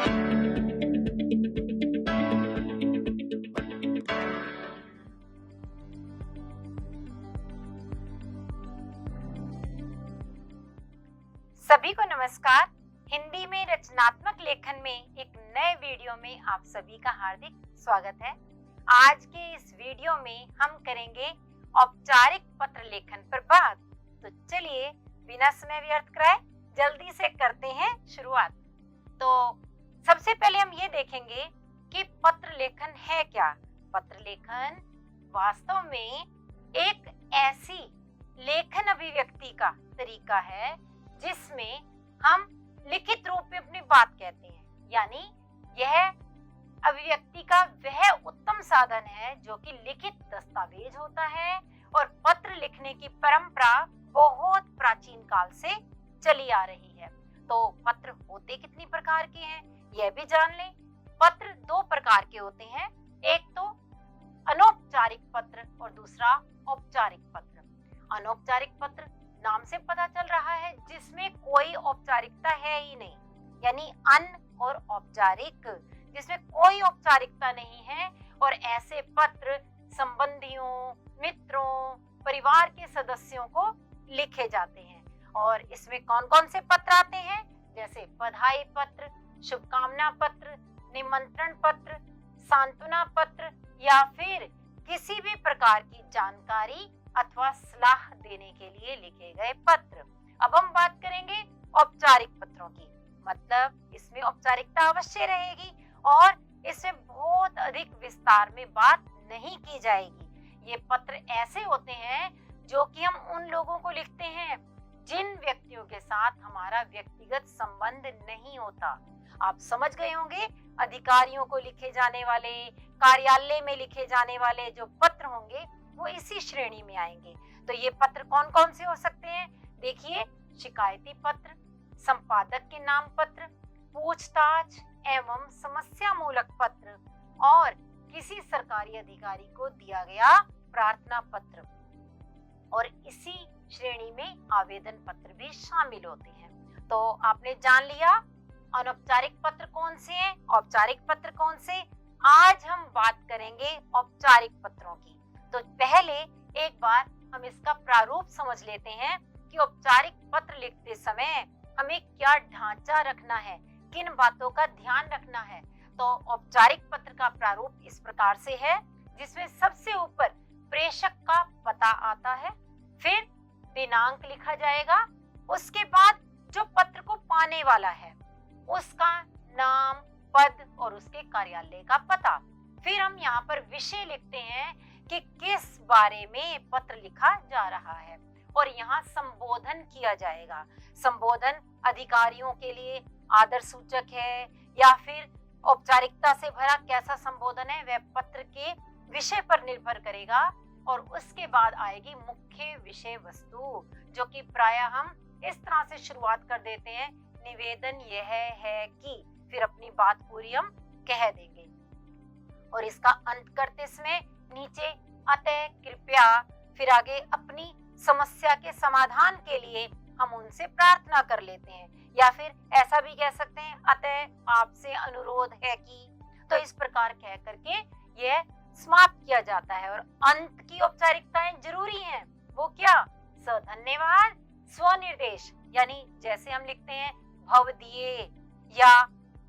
सभी को नमस्कार। हिंदी में रचनात्मक लेखन में एक नए वीडियो में आप सभी का हार्दिक स्वागत है। आज के इस वीडियो में हम करेंगे औपचारिक पत्र लेखन पर बात। तो चलिए बिना समय व्यर्थ कराए जल्दी से करते हैं शुरुआत। तो सबसे पहले हम ये देखेंगे कि पत्र लेखन है क्या। पत्र लेखन वास्तव में एक ऐसी लेखन अभिव्यक्ति का तरीका है जिसमें हम लिखित रूप में अपनी बात कहते हैं, यानी यह अभिव्यक्ति का वह उत्तम साधन है जो कि लिखित दस्तावेज होता है। और पत्र लिखने की परंपरा बहुत प्राचीन काल से चली आ रही है। तो पत्र होते कितनी प्रकार के हैं यह भी जान लें। पत्र दो प्रकार के होते हैं, एक तो अनौपचारिक पत्र और दूसरा औपचारिक पत्र। अनौपचारिक पत्र नाम से पता चल रहा है जिसमें कोई औपचारिकता है ही नहीं, यानी अन और औपचारिक जिसमें कोई औपचारिकता नहीं है। और ऐसे पत्र संबंधियों, मित्रों, परिवार के सदस्यों को लिखे जाते हैं। और इसमें कौन कौन से पत्र आते हैं, जैसे बधाई पत्र, शुभकामना पत्र, निमंत्रण पत्र, सांत्वना पत्र या फिर किसी भी प्रकार की जानकारी अथवा सलाह देने के लिए लिखे गए पत्र। अब हम बात करेंगे औपचारिक पत्रों की। मतलब इसमें औपचारिकता अवश्य रहेगी और इसमें बहुत अधिक विस्तार में बात नहीं की जाएगी। ये पत्र ऐसे होते हैं जो कि हम उन लोगों को लिखते हैं जिन व्यक्तियों के साथ हमारा व्यक्तिगत संबंध नहीं होता। आप समझ गए होंगे, अधिकारियों को लिखे जाने वाले, कार्यालय में लिखे जाने वाले जो पत्र होंगे वो इसी श्रेणी में आएंगे। तो ये पत्र कौन कौन से हो सकते हैं, देखिए, शिकायती पत्र, संपादक के नाम पत्र, पूछताछ एवं समस्या मूलक पत्र और किसी सरकारी अधिकारी को दिया गया प्रार्थना पत्र। और इसी श्रेणी में आवेदन पत्र भी शामिल होते हैं। तो आपने जान लिया अनौपचारिक पत्र कौन से हैं, औपचारिक पत्र कौन से। आज हम बात करेंगे औपचारिक पत्रों की। तो पहले एक बार हम इसका प्रारूप समझ लेते हैं कि औपचारिक पत्र लिखते समय हमें क्या ढांचा रखना है, किन बातों का ध्यान रखना है। तो औपचारिक पत्र का प्रारूप इस प्रकार से है, जिसमें सबसे ऊपर प्रेषक का पता आता है, फिर दिनांक लिखा जाएगा, उसके बाद जो पत्र को पाने वाला है उसका नाम, पद और उसके कार्यालय का पता। फिर हम यहाँ पर विषय लिखते हैं कि किस बारे में पत्र लिखा जा रहा है और यहाँ संबोधन किया जाएगा। संबोधन अधिकारियों के लिए आदर सूचक है या फिर औपचारिकता से भरा कैसा संबोधन है वह पत्र के विषय पर निर्भर करेगा। और उसके बाद आएगी मुख्य विषय वस्तु, जो कि प्रायः हम इस तरह से शुरुआत कर देते हैं, निवेदन यह है कि, फिर अपनी बात पूरी हम कह देंगे। और इसका अंत करते समय नीचे अतः, कृपया, फिर आगे अपनी समस्या के समाधान के लिए हम उनसे प्रार्थना कर लेते हैं, या फिर ऐसा भी कह सकते हैं अतः आपसे अनुरोध है कि। तो इस प्रकार कह करके यह समाप्त किया जाता है। और अंत की औपचारिकताएं जरूरी हैं, वो क्या, धन्यवाद, स्वनिर्देश, यानी जैसे हम लिखते हैं भवदीय या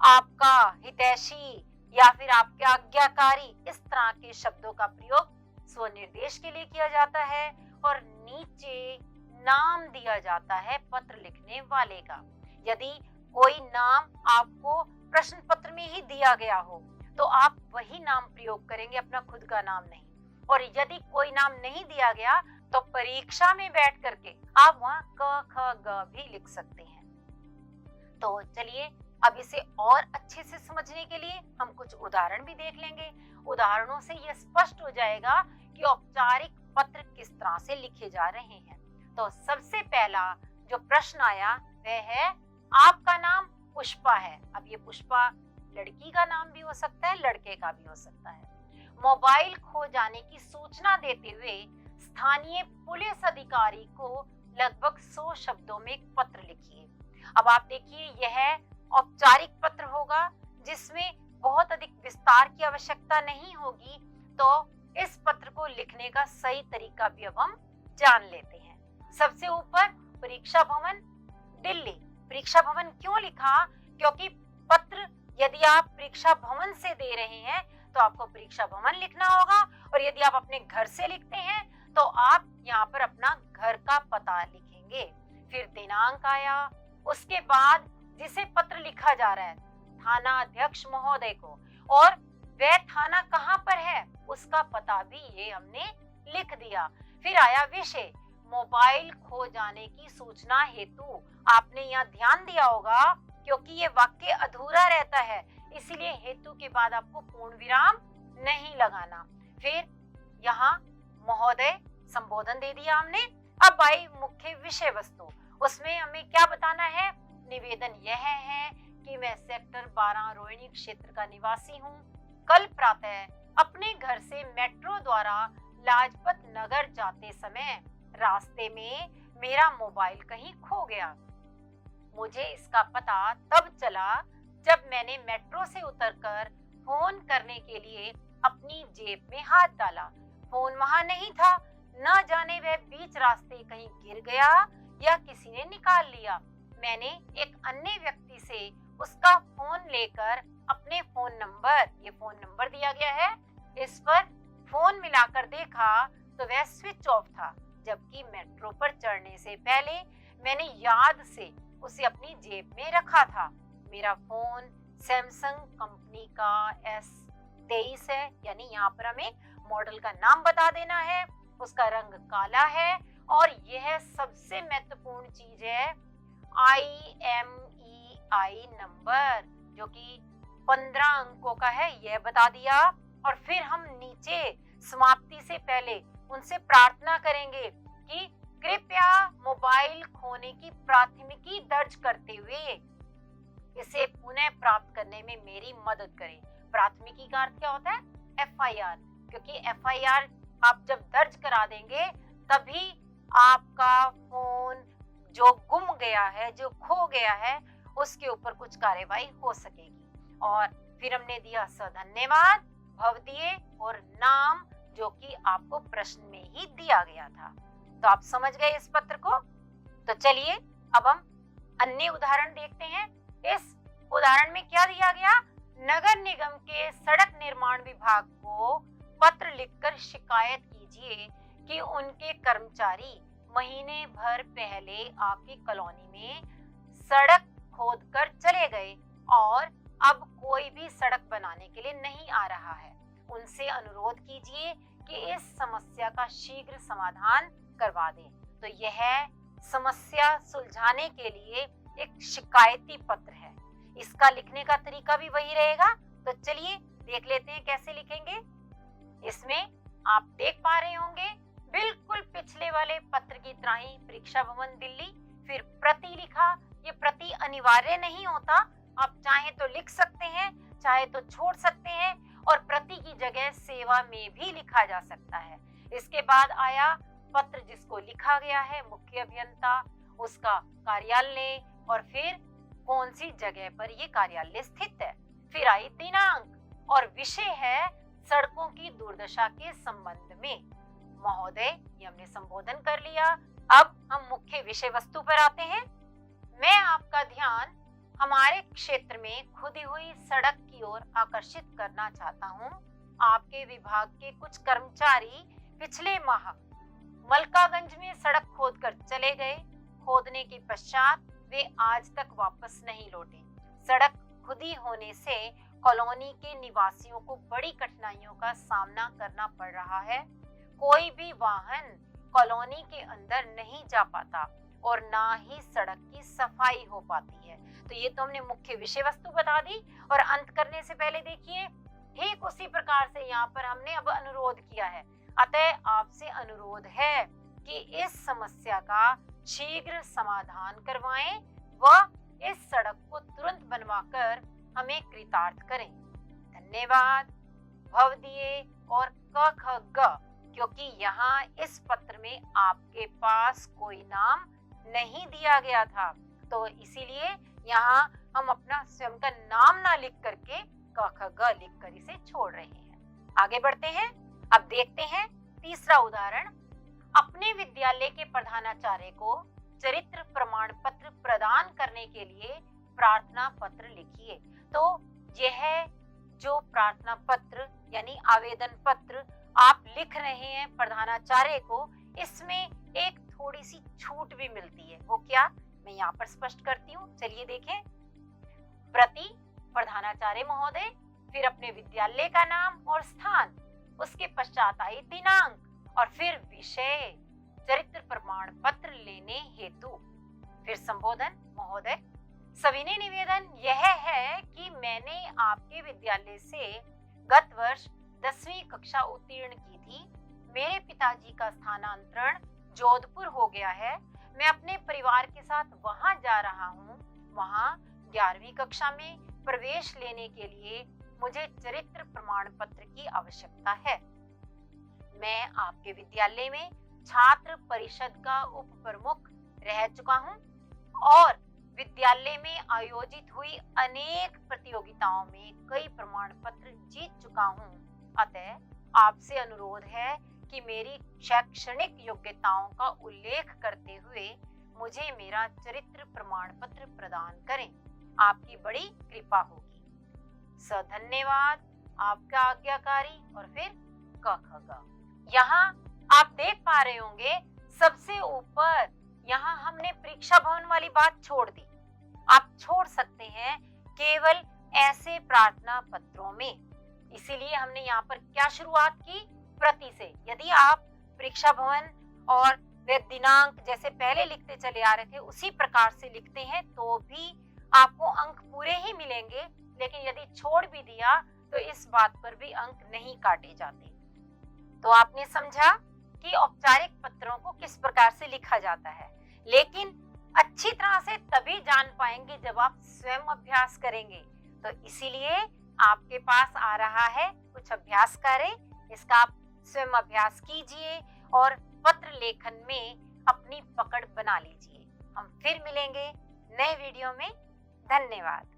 आपका हितैषी या फिर आपके आज्ञाकारी, इस तरह के शब्दों का प्रयोग स्वनिर्देश के लिए किया जाता है। और नीचे नाम दिया जाता है पत्र लिखने वाले का। यदि कोई नाम आपको प्रश्न पत्र में ही दिया गया हो तो आप वही नाम प्रयोग करेंगे, अपना खुद का नाम नहीं। और यदि कोई नाम नहीं दिया गया तो परीक्षा में बैठ करके आप वहाँ क, ख, ग भी लिख सकते हैं। तो चलिए अब इसे और अच्छे से समझने के लिए हम कुछ उदाहरण भी देख लेंगे। उदाहरणों से यह स्पष्ट हो जाएगा कि औपचारिक पत्र किस तरह से लिखे जा रहे हैं। तो सबसे पहला जो प्रश्न आया वह है, आपका नाम पुष्पा है। अब ये पुष्पा लड़की का नाम भी हो सकता है, लड़के का भी हो सकता है। मोबाइल खो जाने की सूचना देते हुए स्थानीय पुलिस अधिकारी को लगभग 100 शब्दों में एक पत्र लिखिए। अब आप देखिए, यह औपचारिक पत्र होगा जिसमें बहुत अधिक विस्तार की आवश्यकता नहीं होगी, तो इस पत्र को लिखने का सही तरीका भी अब हम जान लेते हैं। सबसे ऊपर परीक्षा भवन दिल्ली। परीक्षा भवन क्यों लिखा? क्योंकि पत्र यदि आप परीक्षा भवन से दे रहे हैं तो आपको परीक्षा भवन लिखना होगा, और यदि आप अपने घर से लिखते हैं तो आप यहाँ पर अपना घर का पता लिखेंगे। फिर दिनांक आया, उसके बाद जिसे पत्र लिखा जा रहा है थाना अध्यक्ष महोदय को, और वह थाना कहाँ पर है उसका पता भी ये हमने लिख दिया। फिर आया विषय, मोबाइल खो जाने की सूचना हेतु। आपने यहाँ ध्यान दिया होगा क्योंकि ये वाक्य अधूरा रहता है, इसीलिए हेतु के बाद आपको पूर्ण विराम नहीं लगाना। फिर यहाँ महोदय संबोधन दे दिया हमने। अब आई मुख्य विषय वस्तु, उसमें हमें क्या बताना है? निवेदन यह है कि मैं सेक्टर 12 रोहिणी क्षेत्र का निवासी हूँ। कल प्रातः अपने घर से मेट्रो द्वारा लाजपत नगर जाते समय रास्ते में मेरा मोबाइल कहीं खो गया। मुझे इसका पता तब चला जब मैंने मेट्रो से उतरकर फोन करने के लिए अपनी जेब में हाथ डाला। फोन वहां नहीं था, न जाने वह बीच रास्ते कहीं गिर गया या किसी ने निकाल लिया। मैंने एक अन्य व्यक्ति से उसका फोन लेकर अपने फोन नंबर, ये फोन नंबर दिया गया है, इस पर फोन मिलाकर देखा तो वह स्विच ऑफ था, जबकि मेट्रो पर चढ़ने से पहले मैंने याद से उसे अपनी जेब में रखा था। मेरा फोन सैमसंग कंपनी का S23 है, यानी यहाँ पर हमें मॉडल का नाम बता देना है। उसका रंग काला है, और यह सबसे महत्वपूर्ण चीज है IMEI नंबर, जो कि 15 अंकों का है, यह बता दिया। और फिर हम नीचे समाप्ति से पहले उनसे प्रार्थना करेंगे कि कृपया मोबाइल खोने की प्राथमिकी दर्ज करते हुए इसे पुनः प्राप्त करने में मेरी मदद करें। प्राथमिकी का अर्थ क्या होता है? FIR, क्योंकि FIR आप जब दर्ज करा देंगे तभी आपका फोन जो गुम गया है, जो खो गया है, उसके ऊपर कुछ कार्यवाही हो सकेगी। और फिर हमने दिया धन्यवाद, भवदीय और नाम, जो कि आपको प्रश्न में ही दिया गया था। तो आप समझ गए इस पत्र को। तो चलिए अब हम अन्य उदाहरण देखते हैं। इस उदाहरण में क्या दिया गया? नगर निगम के सड़क निर्माण विभाग को पत्र लिखकर शिकायत कीजिए कि उनके कर्मचारी महीने भर पहले आपकी कॉलोनी में सड़क खोदकर चले गए और अब कोई भी सड़क बनाने के लिए नहीं आ रहा है। उनसे अनुरोध कीजिए कि इस समस्या का शीघ्र समाधान करवा दें। तो यह समस्या सुलझाने के लिए एक शिकायती पत्र है। इसका लिखने का तरीका भी वही रहेगा। तो चलिए देख लेते हैं कैसे लिखेंगे। इसमें आप देख पा रहे होंगे बिल्कुल पिछले वाले पत्र की तरह ही परीक्षा भवन दिल्ली, फिर प्रति लिखा। ये प्रति अनिवार्य नहीं होता, आप चाहे तो लिख सकते हैं, चाहे तो छोड़ सकते हैं, और प्रति की जगह सेवा में भी लिखा जा सकता है। इसके बाद आया पत्र जिसको लिखा गया है मुख्य अभियंता, उसका कार्यालय, और फिर कौन सी जगह पर ये कार्यालय स्थित है। फिर आई दिनांक, और विषय है सड़कों की दुर्दशा के संबंध में। महोदय, ये हमने संबोधन कर लिया। अब हम मुख्य विषय वस्तु पर आते हैं। मैं आपका ध्यान हमारे क्षेत्र में खुदी हुई सड़क की ओर आकर्षित करना चाहता हूँ। आपके विभाग के कुछ कर्मचारी पिछले माह मलकागंज में सड़क खोदकर चले गए। खोदने के पश्चात वे आज तक वापस नहीं लौटे। सड़क खुदी होने से कॉलोनी के निवासियों को बड़ी कठिनाइयों का सामना करना पड़ रहा है। कोई भी वाहन कॉलोनी के अंदर नहीं जा पाता और ना ही सड़क की सफाई हो पाती है। तो ये तो हमने मुख्य विषय वस्तु बता दी। और अंत करने से पहले देखिए, ठीक उसी प्रकार से यहाँ पर हमने अब अनुरोध किया है। अतः आपसे अनुरोध है कि इस समस्या का शीघ्र समाधान करवाएं व इस सड़क को तुरंत बनवाकर हमें कृतार्थ करें। धन्यवाद। भवदीय और क ख ग, क्योंकि यहाँ इस पत्र में आपके पास कोई नाम नहीं दिया गया था, तो इसीलिए यहाँ हम अपना स्वयं का नाम ना लिख करके क ख ग लिखकर इसे छोड़ रहे हैं। आगे बढ़ते हैं। अब देखते हैं तीसरा उदाहरण। अपने विद्यालय के प्रधानाचार्य को चरित्र प्रमाण पत्र प्रदान करने के लिए प्रार्थना पत्र लिखिए। तो यह जो प्रार्थना पत्र यानी आवेदन पत्र आप लिख रहे हैं प्रधानाचार्य को, इसमें एक थोड़ी सी छूट भी मिलती है। वो क्या, मैं यहाँ पर स्पष्ट करती हूँ, चलिए देखें। प्रति प्रधानाचार्य महोदय, फिर अपने विद्यालय का नाम और स्थान, उसके पश्चात आई दिनांक और फिर विषय, चरित्र प्रमाण पत्र लेने हेतु, फिर संबोधन। महोदय, सविनय निवेदन यह है कि मैंने आपके विद्यालय से गत वर्ष 10वीं कक्षा उत्तीर्ण की थी। मेरे पिताजी का स्थानांतरण जोधपुर हो गया है। मैं अपने परिवार के साथ वहां जा रहा हूं। वहां 11वीं कक्षा में प्रवेश लेने के लिए मुझे चरित्र प्रमाण पत्र की आवश्यकता है। मैं आपके विद्यालय में छात्र परिषद का उप प्रमुख रह चुका हूं और विद्यालय में आयोजित हुई अनेक प्रतियोगिताओं में कई प्रमाण पत्र जीत चुका हूं। अतः आपसे अनुरोध है कि मेरी शैक्षणिक योग्यताओं का उल्लेख करते हुए मुझे मेरा चरित्र प्रमाण पत्र प्रदान करें। आपकी बड़ी कृपा होगी। धन्यवाद, आपका आज्ञाकारी, और फिर क ख ग। यहाँ आप देख पा रहे होंगे सबसे ऊपर यहाँ हमने परीक्षा भवन वाली बात छोड़ दी। आप छोड़ सकते हैं केवल ऐसे प्रार्थना पत्रों में। इसीलिए हमने यहाँ पर क्या शुरुआत की, प्रति से। यदि आप परीक्षा भवन और वे दिनांक जैसे पहले लिखते चले आ रहे थे उसी प्रकार से लिखते हैं तो भी आपको अंक पूरे ही मिलेंगे। लेकिन यदि छोड़ भी दिया तो इस बात पर भी अंक नहीं काटे जाते। तो आपने समझा कि औपचारिक पत्रों को किस प्रकार से लिखा जाता है, लेकिन अच्छी तरह से तभी जान पाएंगे जब आप स्वयं अभ्यास करेंगे। तो इसीलिए आपके पास आ रहा है कुछ अभ्यास कार्य, इसका आप स्वयं अभ्यास कीजिए और पत्र लेखन में अपनी पकड़ बना लीजिए। हम फिर मिलेंगे नए वीडियो में। धन्यवाद।